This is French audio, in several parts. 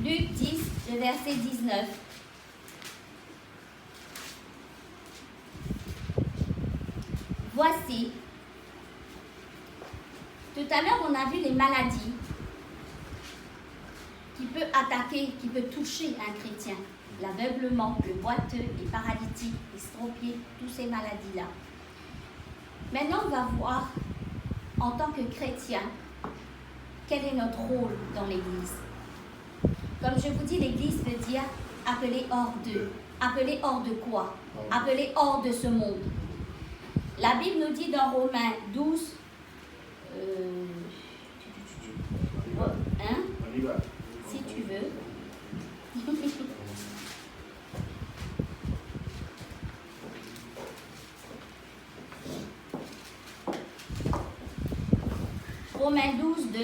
Luc 10, le verset 19. Voici, tout à l'heure on a vu les maladies qui peuvent attaquer, qui peuvent toucher un chrétien. L'aveuglement, le boiteux, les paralytiques, les stropiés, toutes ces maladies-là. Maintenant, on va voir, en tant que chrétien, quel est notre rôle dans l'Église. Comme je vous dis, l'Église veut dire appeler hors d'eux. Appeler hors de quoi? Appeler hors de ce monde. La Bible nous dit dans Romains 12, hein? Si tu veux. Romains 12, 2.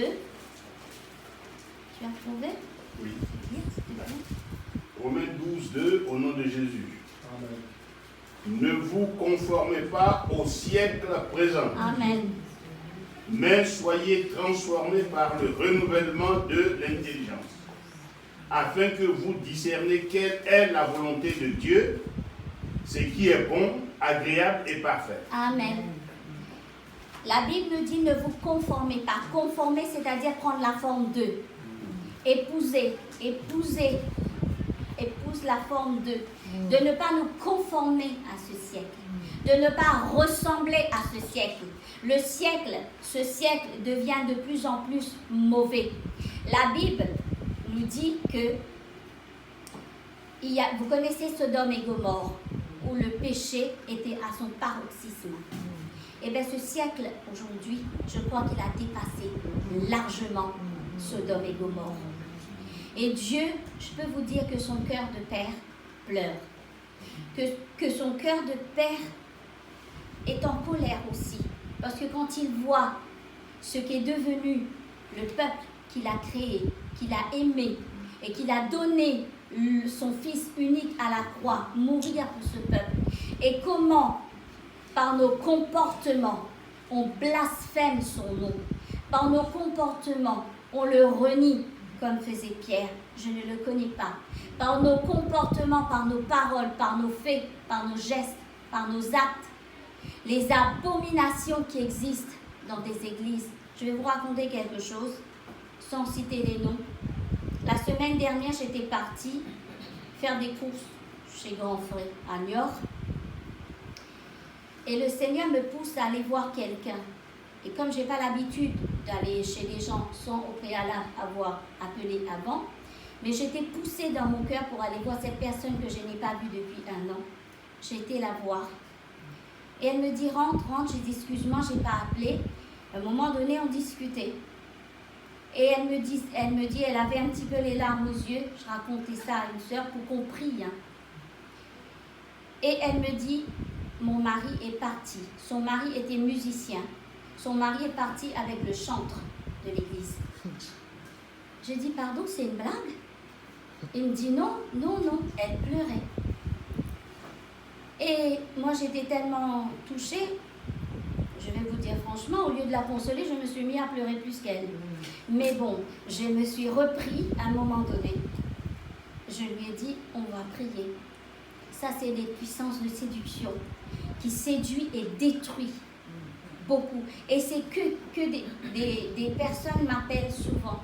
Tu as trouvé? Oui. Romains 12, 2, au nom de Jésus. Amen. Ne vous conformez pas au siècle présent. Amen. Mais soyez transformés par le renouvellement de l'intelligence, afin que vous discerniez quelle est la volonté de Dieu, ce qui est bon, agréable et parfait. Amen. La Bible nous dit ne vous conformez pas. Conformer, c'est-à-dire prendre la forme d'eux. Épouser, épouse la forme d'eux. De ne pas nous conformer à ce siècle. De ne pas ressembler à ce siècle. Ce siècle devient de plus en plus mauvais. La Bible nous dit que vous connaissez Sodome et Gomorrhe, où le péché était à son paroxysme. Et bien ce siècle, aujourd'hui, je crois qu'il a dépassé largement Sodome et Gomorrhe. Et Dieu, je peux vous dire que son cœur de père pleure. Que son cœur de père est en colère aussi. Parce que quand il voit ce qu'est devenu le peuple qu'il a créé, qu'il a aimé et qu'il a donné son Fils unique à la croix, mourir pour ce peuple, et comment, par nos comportements, on blasphème son nom, par nos comportements, on le renie, comme faisait Pierre, je ne le connais pas. Par nos comportements, par nos paroles, par nos faits, par nos gestes, par nos actes, les abominations qui existent dans des églises. Je vais vous raconter quelque chose, sans citer les noms. La semaine dernière, j'étais partie faire des courses chez Grand Frère à Niort. Et le Seigneur me pousse à aller voir quelqu'un. Et comme je n'ai pas l'habitude d'aller chez les gens sans au préalable avoir appelé avant, mais j'étais poussée dans mon cœur pour aller voir cette personne que je n'ai pas vue depuis 1 an. J'ai été la voir. Et elle me dit, rentre. J'ai dit, excuse-moi, je n'ai pas appelé. À un moment donné, on discutait. Et elle me dit, elle avait un petit peu les larmes aux yeux. Je racontais ça à une sœur pour qu'on prie. Hein. Et elle me dit, mon mari est parti. Son mari était musicien. Son mari est parti avec le chantre de l'église. J'ai dit, pardon, c'est une blague? Il me dit, non. Elle pleurait. Et moi, j'étais tellement touchée, je vais vous dire franchement, au lieu de la consoler, je me suis mis à pleurer plus qu'elle. Mais bon, je me suis repris à un moment donné. Je lui ai dit, on va prier. Ça, c'est les puissances de séduction qui séduit et détruit beaucoup. Et c'est que des personnes m'appellent souvent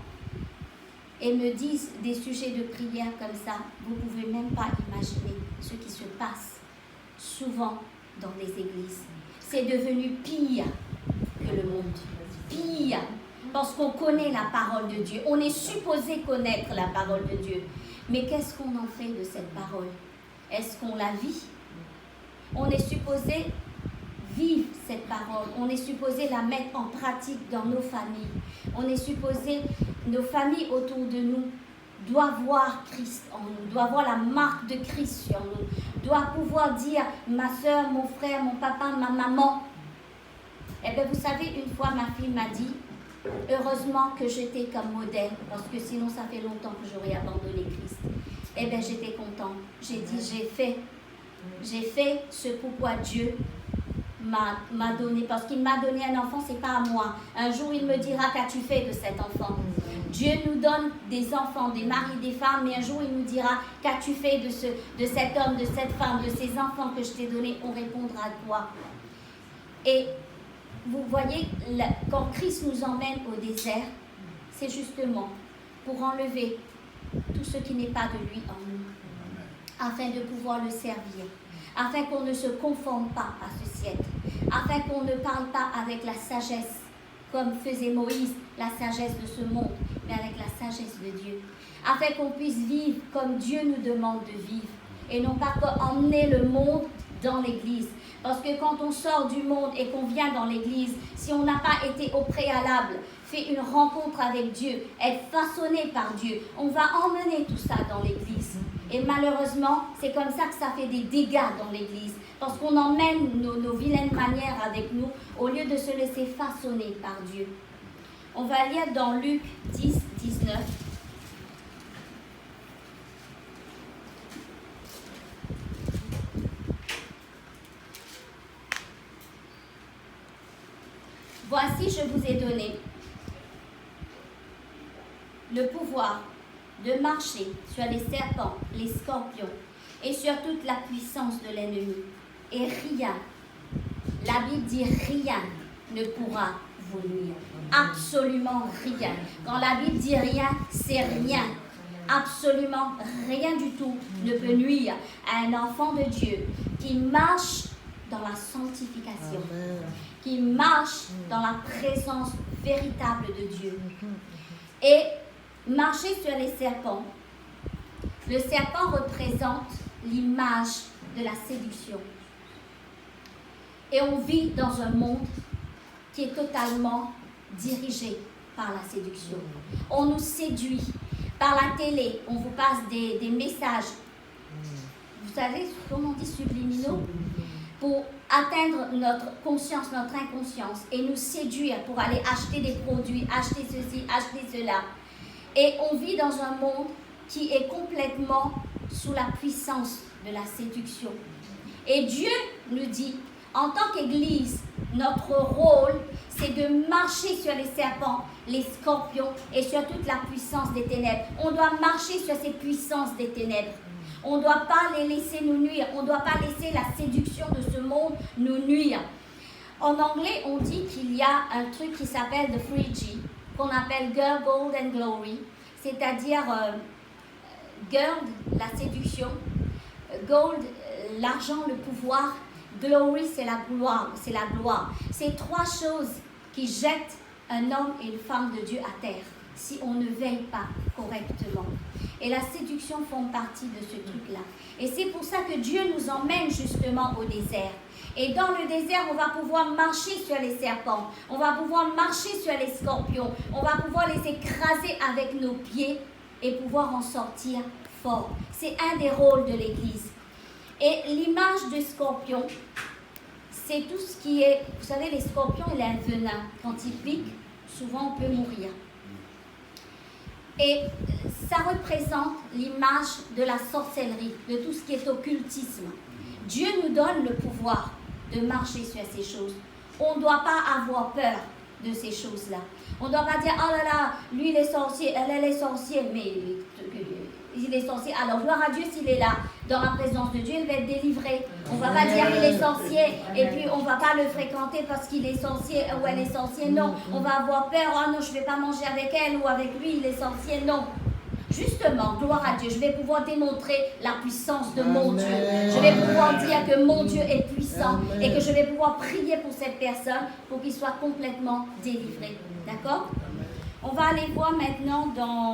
et me disent des sujets de prière comme ça. Vous ne pouvez même pas imaginer ce qui se passe souvent dans les églises. C'est devenu pire que le monde. Pire. Parce qu'on connaît la parole de Dieu. On est supposé connaître la parole de Dieu. Mais qu'est-ce qu'on en fait de cette parole? Est-ce qu'on la vit? On est supposé vivre cette parole. On est supposé la mettre en pratique dans nos familles. On est supposé, nos familles autour de nous doivent voir Christ en nous, doivent voir la marque de Christ sur nous, doivent pouvoir dire ma soeur, mon frère, mon papa, ma maman. Eh bien, vous savez, une fois ma fille m'a dit, heureusement que j'étais comme modèle, parce que sinon ça fait longtemps que j'aurais abandonné Christ. Eh bien, j'étais contente. J'ai dit, j'ai fait ce pourquoi Dieu m'a donné, parce qu'il m'a donné un enfant, c'est pas à moi. Un jour, il me dira qu'as-tu fait de cet enfant. Dieu nous donne des enfants, des maris, des femmes, mais un jour, il nous dira qu'as-tu fait de cet homme, de cette femme, de ces enfants que je t'ai donnés. On répondra à toi. Et vous voyez, quand Christ nous emmène au désert, c'est justement pour enlever tout ce qui n'est pas de lui en nous, afin de pouvoir le servir, afin qu'on ne se conforme pas à ce siècle, afin qu'on ne parle pas avec la sagesse, comme faisait Moïse, la sagesse de ce monde, mais avec la sagesse de Dieu, afin qu'on puisse vivre comme Dieu nous demande de vivre, et non pas emmener le monde dans l'Église. Parce que quand on sort du monde et qu'on vient dans l'Église, si on n'a pas été au préalable, fait une rencontre avec Dieu, être façonné par Dieu, on va emmener tout ça dans l'Église. Et malheureusement, c'est comme ça que ça fait des dégâts dans l'Église. Parce qu'on emmène nos vilaines manières avec nous au lieu de se laisser façonner par Dieu. On va lire dans Luc 10, 19. Voici, je vous ai donné le pouvoir de marcher sur les serpents, les scorpions et sur toute la puissance de l'ennemi. Et rien, la Bible dit rien ne pourra vous nuire. Absolument rien. Quand la Bible dit rien, c'est rien. Absolument rien du tout ne peut nuire à un enfant de Dieu qui marche dans la sanctification, qui marche dans la présence véritable de Dieu. Et marcher sur les serpents. Le serpent représente l'image de la séduction. Et on vit dans un monde qui est totalement dirigé par la séduction. On nous séduit. Par la télé, on vous passe des messages. Vous savez comment on dit subliminaux? Pour atteindre notre conscience, notre inconscience et nous séduire pour aller acheter des produits, acheter ceci, acheter cela. Et on vit dans un monde qui est complètement sous la puissance de la séduction. Et Dieu nous dit, en tant qu'Église, notre rôle, c'est de marcher sur les serpents, les scorpions et sur toute la puissance des ténèbres. On doit marcher sur ces puissances des ténèbres. On ne doit pas les laisser nous nuire. On ne doit pas laisser la séduction de ce monde nous nuire. En anglais, on dit qu'il y a un truc qui s'appelle the 3G, qu'on appelle Girl, Gold and Glory, c'est-à-dire Girl, la séduction, Gold, l'argent, le pouvoir, Glory, c'est la gloire, c'est la gloire. C'est trois choses qui jettent un homme et une femme de Dieu à terre si on ne veille pas correctement. Et la séduction font partie de ce truc-là. Et c'est pour ça que Dieu nous emmène justement au désert. Et dans le désert, on va pouvoir marcher sur les serpents, on va pouvoir marcher sur les scorpions, on va pouvoir les écraser avec nos pieds et pouvoir en sortir fort. C'est un des rôles de l'Église. Et l'image du scorpion, c'est tout ce qui est... Vous savez, les scorpions, il a un venin. Quand ils piquent, souvent on peut mourir. Et ça représente l'image de la sorcellerie, de tout ce qui est occultisme. Dieu nous donne le pouvoir de marcher sur ces choses. On ne doit pas avoir peur de ces choses-là. On ne doit pas dire, oh là là, lui il est sorcier, elle est sorcière, mais il est sorcier. Alors gloire à Dieu s'il est là, dans la présence de Dieu, il va être délivré. On ne va pas dire qu'il est sorcier et puis on ne va pas le fréquenter parce qu'il est sorcier ou elle est sorcière. Non, on va avoir peur, oh non, je ne vais pas manger avec elle ou avec lui, il est sorcier. Non. Justement, gloire à Dieu, je vais pouvoir démontrer la puissance de mon Dieu. Je vais pouvoir dire que mon Dieu est puissant et que je vais pouvoir prier pour cette personne pour qu'il soit complètement délivré. D'accord? On va aller voir maintenant dans...